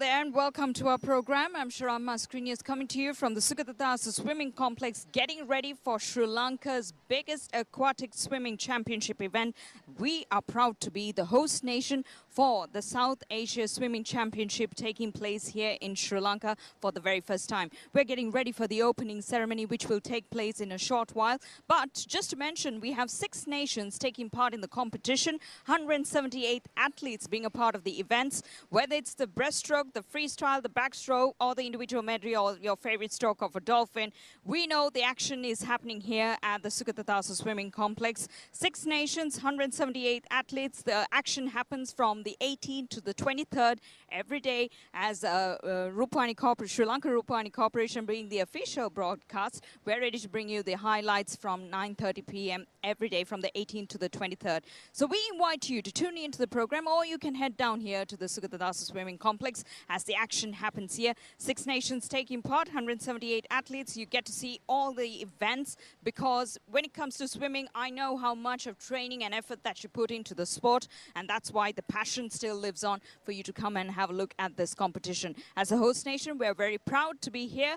there and welcome to our program. I'm Sharam Mascrinius coming to you from the Sukatathasa Swimming Complex, getting ready for Sri Lanka's biggest aquatic swimming championship event. We are proud to be the host nation for the South Asia Swimming Championship taking place here in Sri Lanka for the very first time. We're getting ready for the opening ceremony, which will take place in a short while. But just to mention, we have 6 nations taking part in the competition, 178 athletes being a part of the events, whether it's the breaststroke, the freestyle, the backstroke, or the individual medley, or your favorite stroke of a dolphin. We know the action is happening here at the Sukatathasa Swimming Complex. 6 nations, 178 athletes. The action happens from the 18th to the 23rd every day as Rupani Corporation, Sri Lanka Rupani Corporation being the official broadcast. We're ready to bring you the highlights from 9:30 p.m. every day from the 18th to the 23rd. So we invite you to tune into the program, or you can head down here to the Sukatathasa Swimming Complex as the action happens here. 6 nations taking part, 178 athletes. You get to see all the events, because when it comes to swimming, I know how much of training and effort that you put into the sport, and that's why the passion still lives on for you to come and have a look at this competition. As a host nation, we're very proud to be here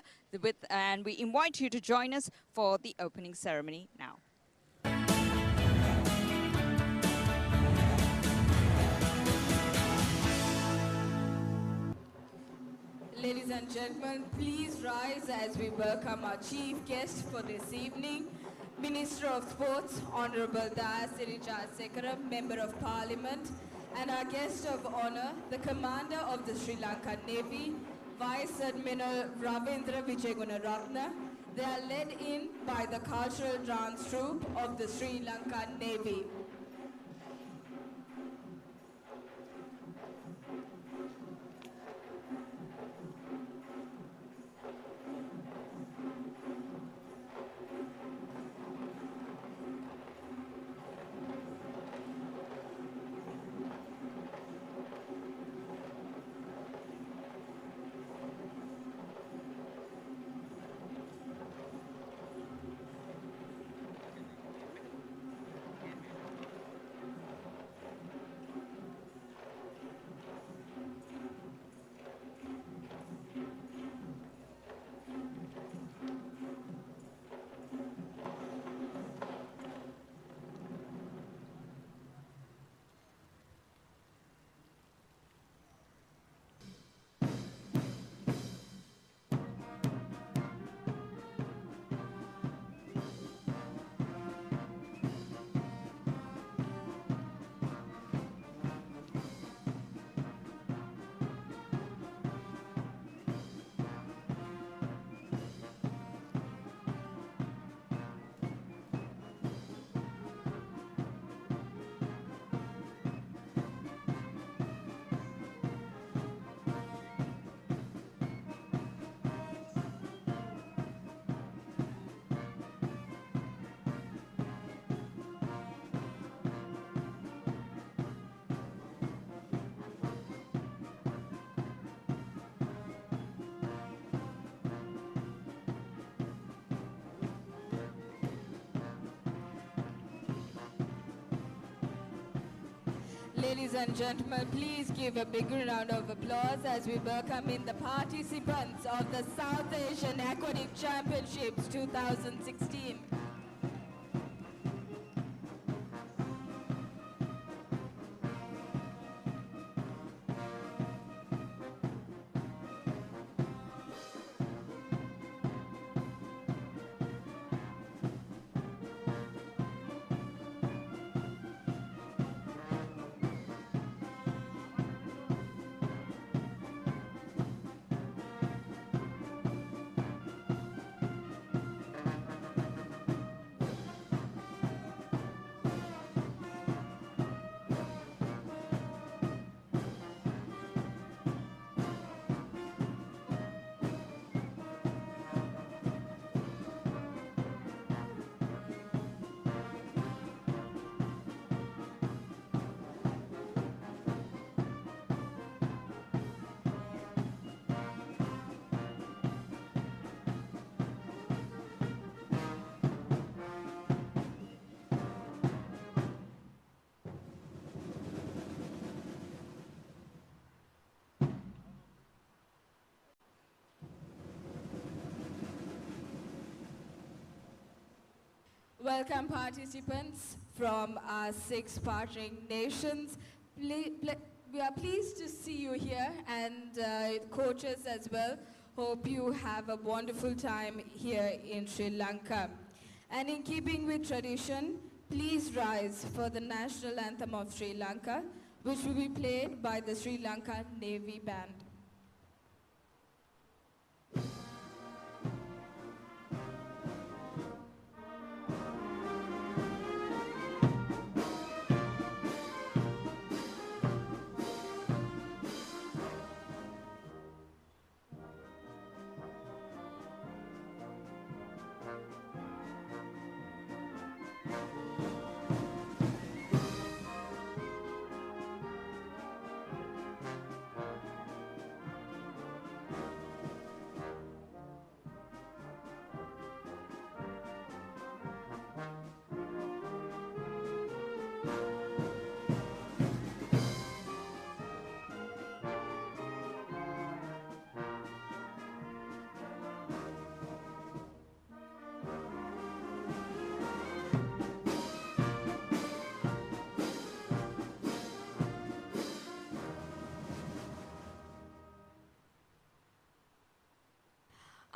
and we invite you to join us for the opening ceremony now. Ladies and gentlemen, please rise as we welcome our chief guest for this evening, Minister of Sports, Honorable Dayasiri Jayasekara, Member of Parliament, and our guest of honor, the Commander of the Sri Lankan Navy, Vice Admiral Ravindra Wijegunaratne. They are led in by the cultural dance troupe of the Sri Lankan Navy. Ladies and gentlemen, please give a big round of applause as we welcome in the participants of the South Asian Aquatic Championships 2016. Welcome participants from our 6 partnering nations. We are pleased to see you here and coaches as well. Hope you have a wonderful time here in Sri Lanka. And in keeping with tradition, please rise for the national anthem of Sri Lanka, which will be played by the Sri Lanka Navy Band.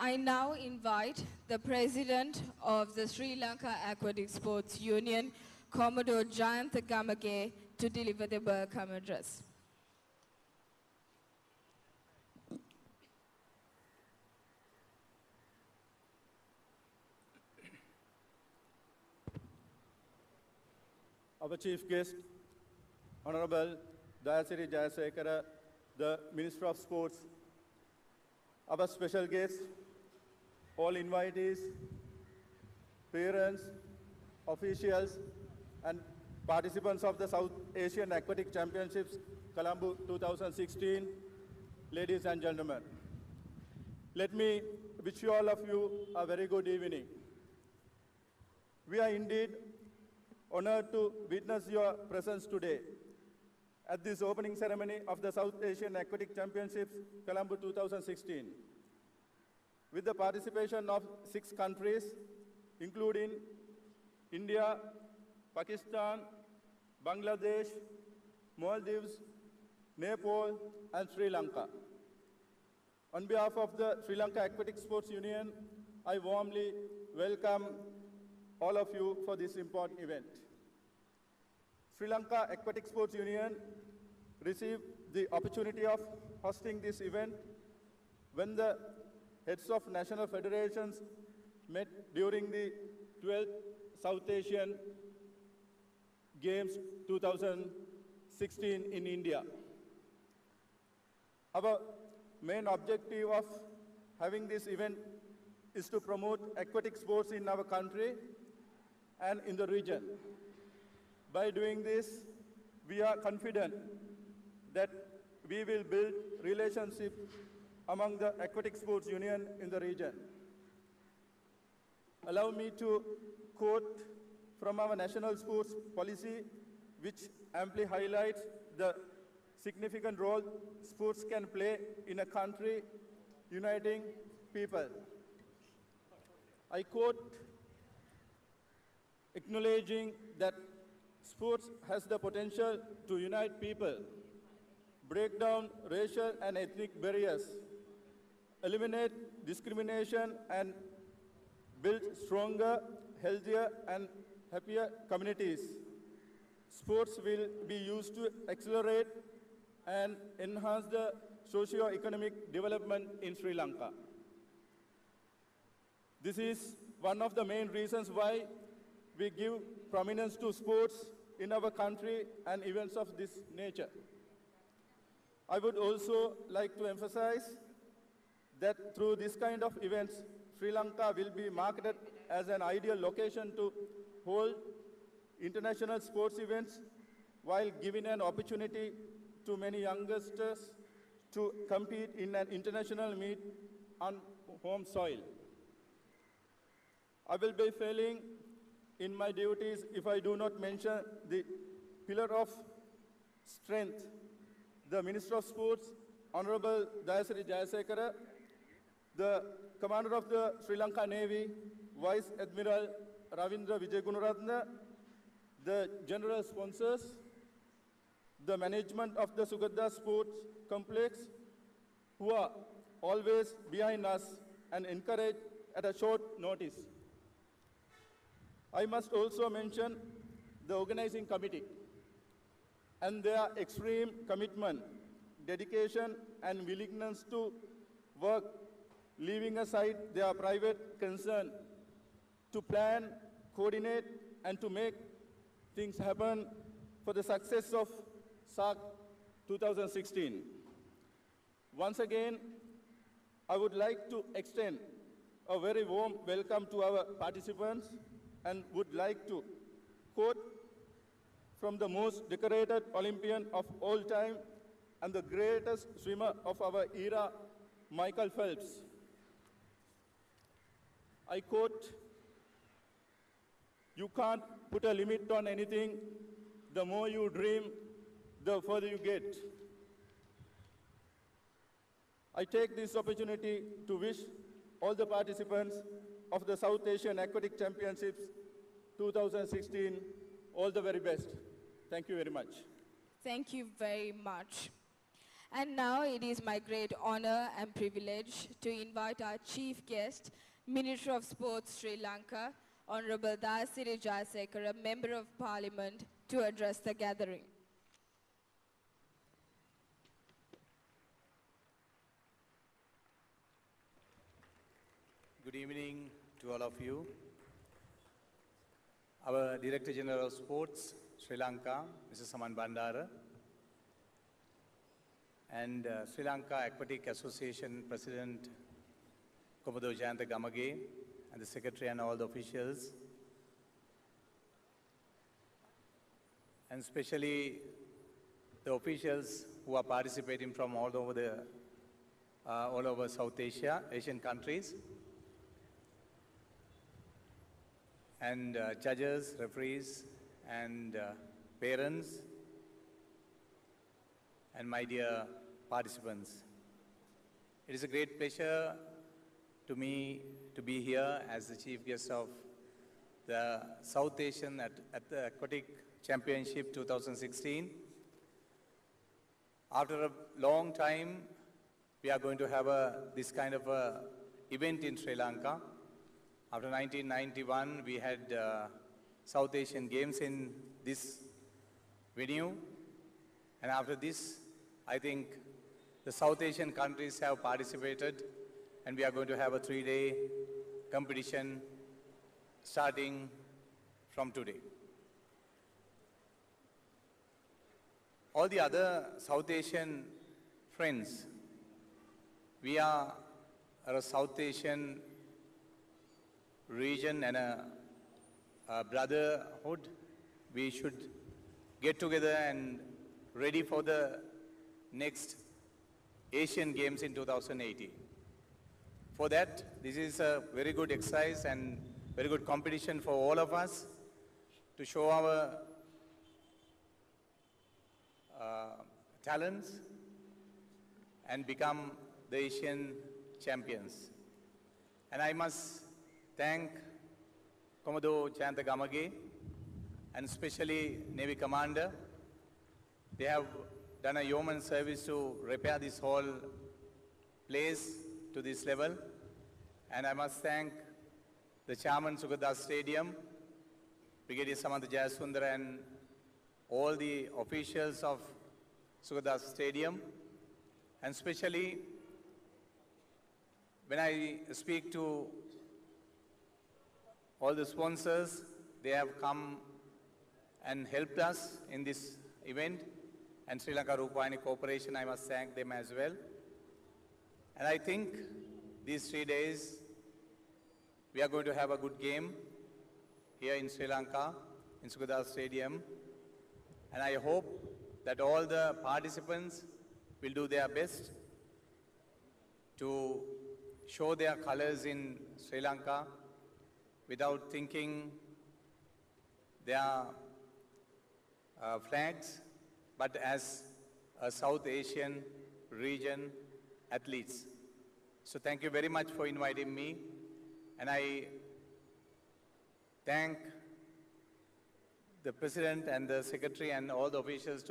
I now invite the President of the Sri Lanka Aquatic Sports Union, Commodore Jayantha Gamage, to deliver the welcome address. Our Chief Guest, Honorable Dayasiri Jayasekara, the Minister of Sports, our special guests, all invitees, parents, officials, and participants of the South Asian Aquatic Championships, Colombo 2016, ladies and gentlemen. Let me wish you all of you a very good evening. We are indeed honored to witness your presence today at this opening ceremony of the South Asian Aquatic Championships, Colombo 2016. With the participation of 6 countries, including India, Pakistan, Bangladesh, Maldives, Nepal, and Sri Lanka. On behalf of the Sri Lanka Aquatic Sports Union, I warmly welcome all of you for this important event. Sri Lanka Aquatic Sports Union received the opportunity of hosting this event when the heads of national federations met during the 12th South Asian Games 2016 in India. Our main objective of having this event is to promote aquatic sports in our country and in the region. By doing this, we are confident that we will build relationships among the Aquatic Sports Union in the region. Allow me to quote from our national sports policy, which amply highlights the significant role sports can play in a country uniting people. I quote, acknowledging that sports has the potential to unite people, break down racial and ethnic barriers, eliminate discrimination, and build stronger, healthier, and happier communities. Sports will be used to accelerate and enhance the socio-economic development in Sri Lanka. This is one of the main reasons why we give prominence to sports in our country and events of this nature. I would also like to emphasize that through this kind of events, Sri Lanka will be marketed as an ideal location to hold international sports events while giving an opportunity to many youngsters to compete in an international meet on home soil. I will be failing in my duties if I do not mention the pillar of strength, the Minister of Sports, Honorable Dayasiri Jayasekara, the Commander of the Sri Lanka Navy, Vice Admiral Ravindra Vijayagunaratne, the general sponsors, the management of the Sugadda Sports Complex, who are always behind us and encourage at a short notice. I must also mention the organizing committee and their extreme commitment, dedication, and willingness to work, leaving aside their private concern to plan, coordinate, and to make things happen for the success of Saac 2016. Once again, I would like to extend a very warm welcome to our participants and would like to quote from the most decorated Olympian of all time and the greatest swimmer of our era, Michael Phelps. I quote, "You can't put a limit on anything. The more you dream, the further you get." I take this opportunity to wish all the participants of the South Asian Aquatic Championships 2016 all the very best. Thank you very much. Thank you very much. And now it is my great honor and privilege to invite our chief guest, Minister of Sports Sri Lanka, Honorable Dasiri Jayasekara, Member of Parliament, to address the gathering. Good evening to all of you. Our Director General of Sports, Sri Lanka, Mr. Saman Bandara, and Sri Lanka Aquatic Association President, Komodo Jayanta Gamage, and the Secretary and all the officials, and especially the officials who are participating from all over South Asia, Asian countries, and judges, referees, and parents, and my dear participants. It is a great pleasure to me to be here as the chief guest of the South Asian at the Aquatic Championship 2016. After a long time, we are going to have this kind of a event in Sri Lanka. After 1991, we had South Asian Games in this venue. And after this, I think the South Asian countries have participated, and we are going to have a 3-day competition starting from today. All the other South Asian friends, we are a South Asian region and a brotherhood. We should get together and ready for the next Asian Games in 2018. For that, this is a very good exercise and very good competition for all of us to show our talents and become the Asian champions. And I must thank Komodo Jayanta Gamage and especially Navy Commander. They have done a yeoman service to repair this whole place to this level. And I must thank the Chairman Sugadda Stadium, Brigadier Samantha Jayasundara, and all the officials of Sugadda Stadium. And especially when I speak to all the sponsors, they have come and helped us in this event. And Sri Lanka Rupayani Corporation, I must thank them as well. And I think these 3 days, we are going to have a good game here in Sri Lanka, in Sugadda Stadium. And I hope that all the participants will do their best to show their colors in Sri Lanka without thinking their flags, but as a South Asian region athletes. So thank you very much for inviting me. And I thank the President and the Secretary and all the officials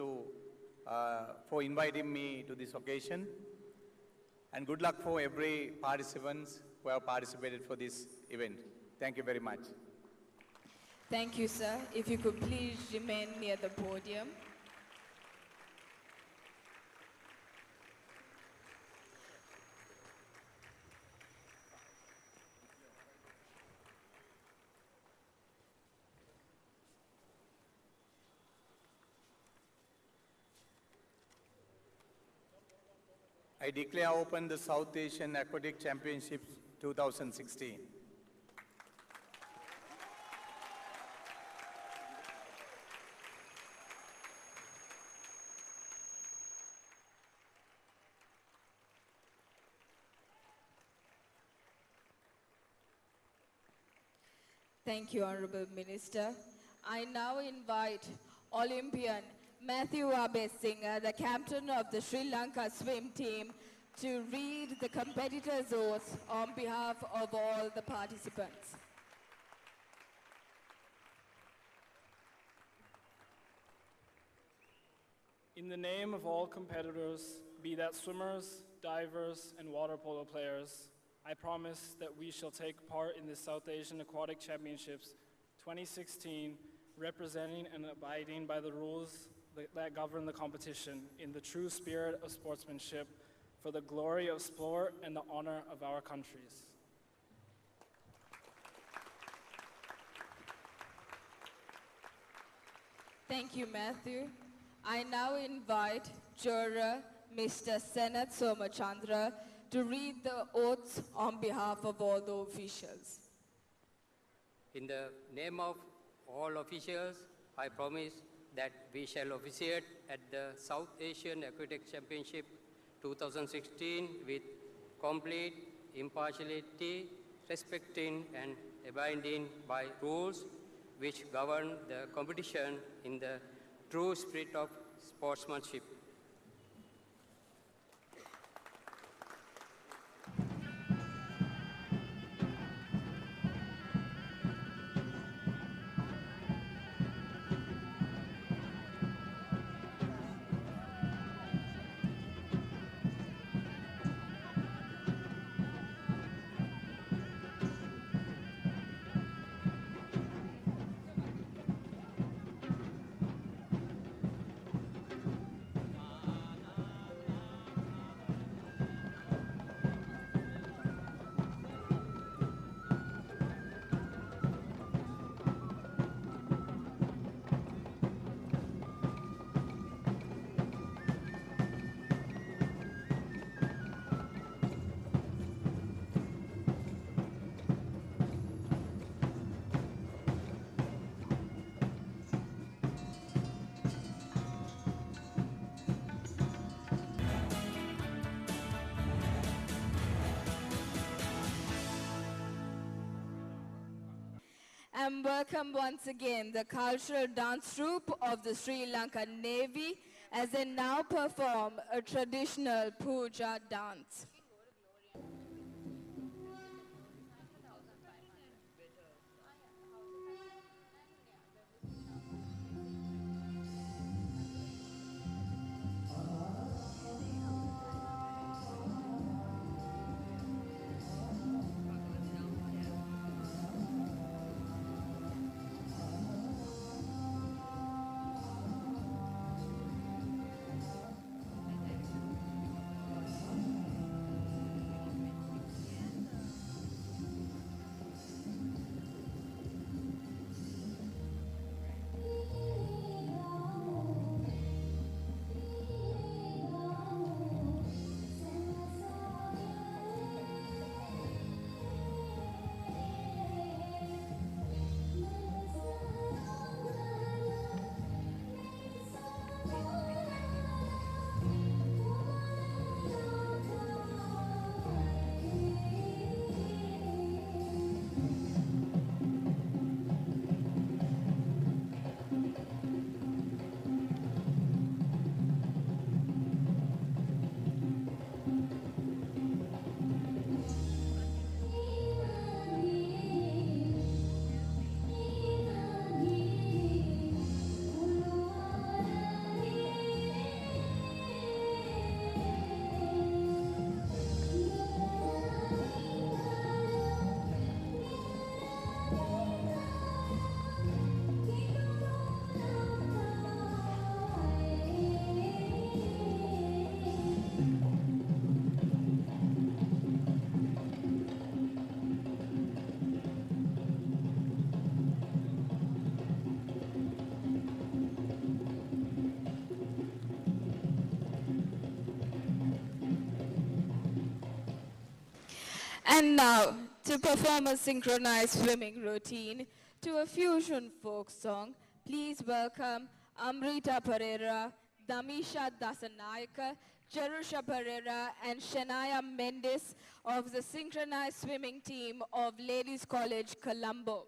for inviting me to this occasion. And good luck for every participants who have participated for this event. Thank you very much. Thank you, sir. If you could please remain near the podium. I declare open the South Asian Aquatic Championships 2016. Thank you, Honorable Minister. I now invite Olympian Matthew Abesinger, the captain of the Sri Lanka swim team, to read the competitors' oaths on behalf of all the participants. In the name of all competitors, be that swimmers, divers, and water polo players, I promise that we shall take part in the South Asian Aquatic Championships 2016, representing and abiding by the rules that govern the competition in the true spirit of sportsmanship for the glory of sport and the honor of our countries. Thank you, Matthew. I now invite juror Mr. Senath Somachandra to read the oaths on behalf of all the officials. In the name of all officials, I promise that we shall officiate at the South Asian Aquatic Championship 2016 with complete impartiality, respecting and abiding by rules which govern the competition in the true spirit of sportsmanship. And welcome once again the cultural dance troupe of the Sri Lankan Navy as they now perform a traditional puja dance. And now, to perform a synchronized swimming routine to a fusion folk song, please welcome Amrita Pereira, Damisha Dasanayaka, Jerusha Pereira, and Shania Mendes of the synchronized swimming team of Ladies College, Colombo.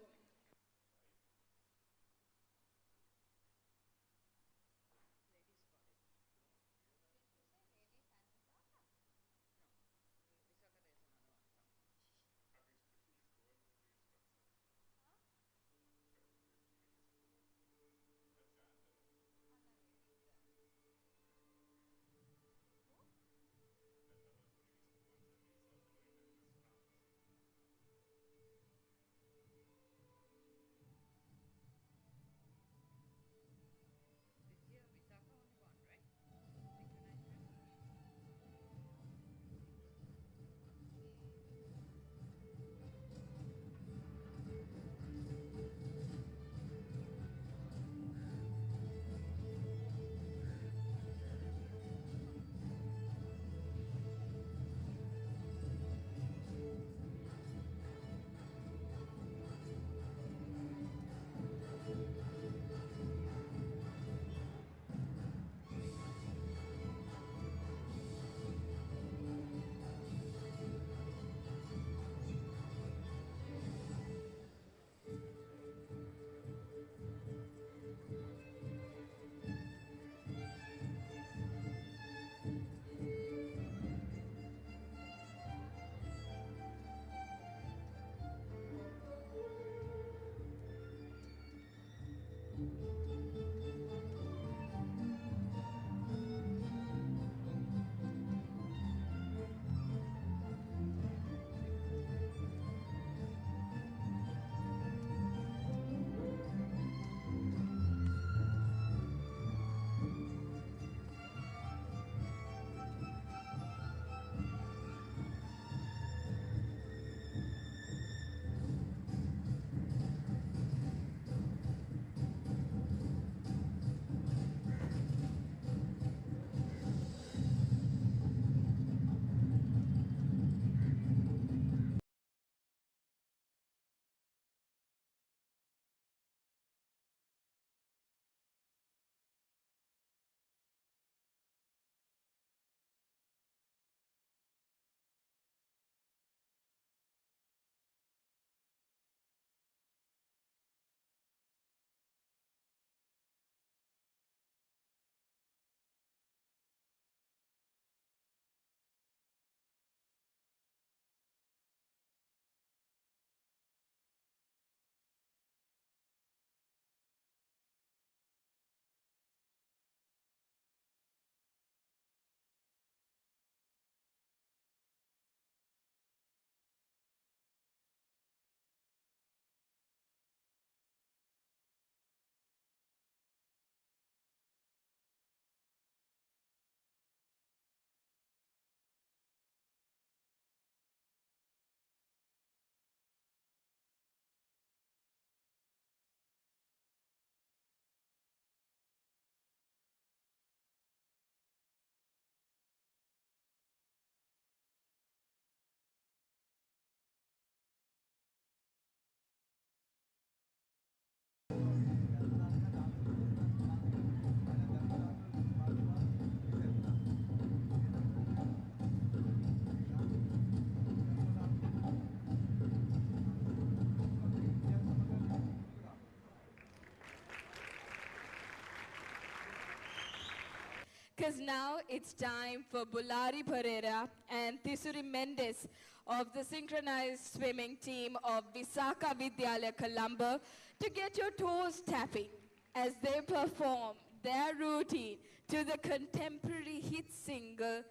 Because now it's time for Bulari Pereira and Tisuri Mendes of the synchronized swimming team of Visakha Vidyalaya Colombo to get your toes tapping as they perform their routine to the contemporary hit single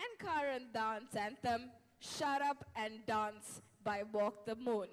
and current dance anthem, Shut Up and Dance by Walk the Moon.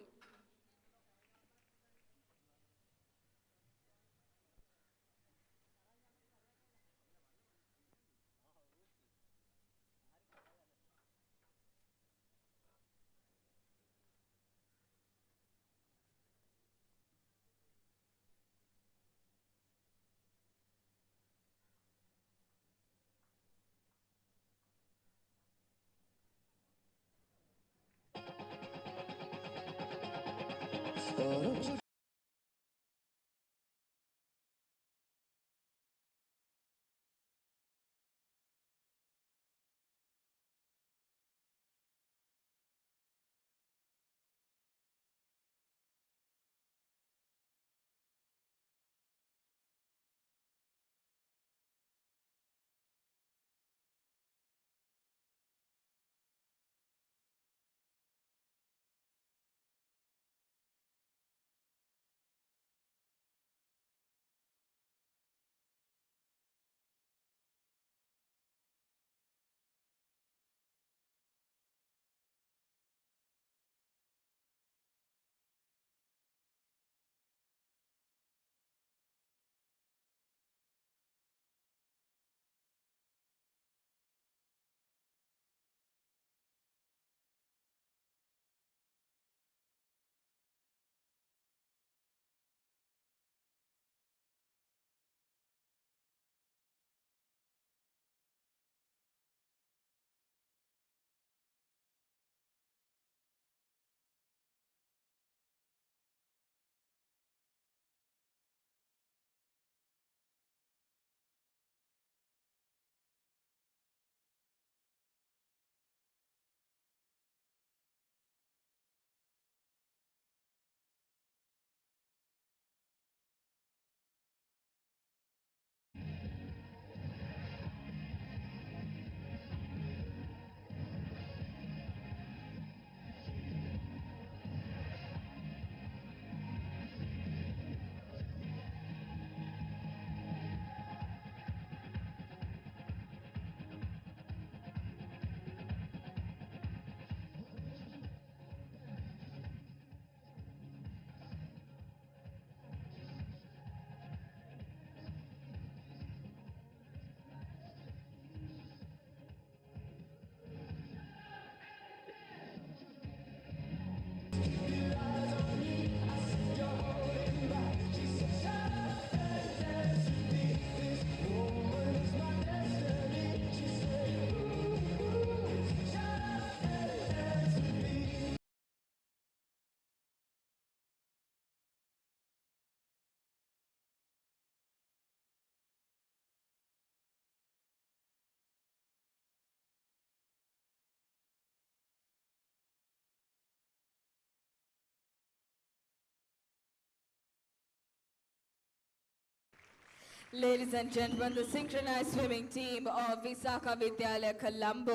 Ladies and gentlemen, the synchronized swimming team of Visakha Vidyalaya Colombo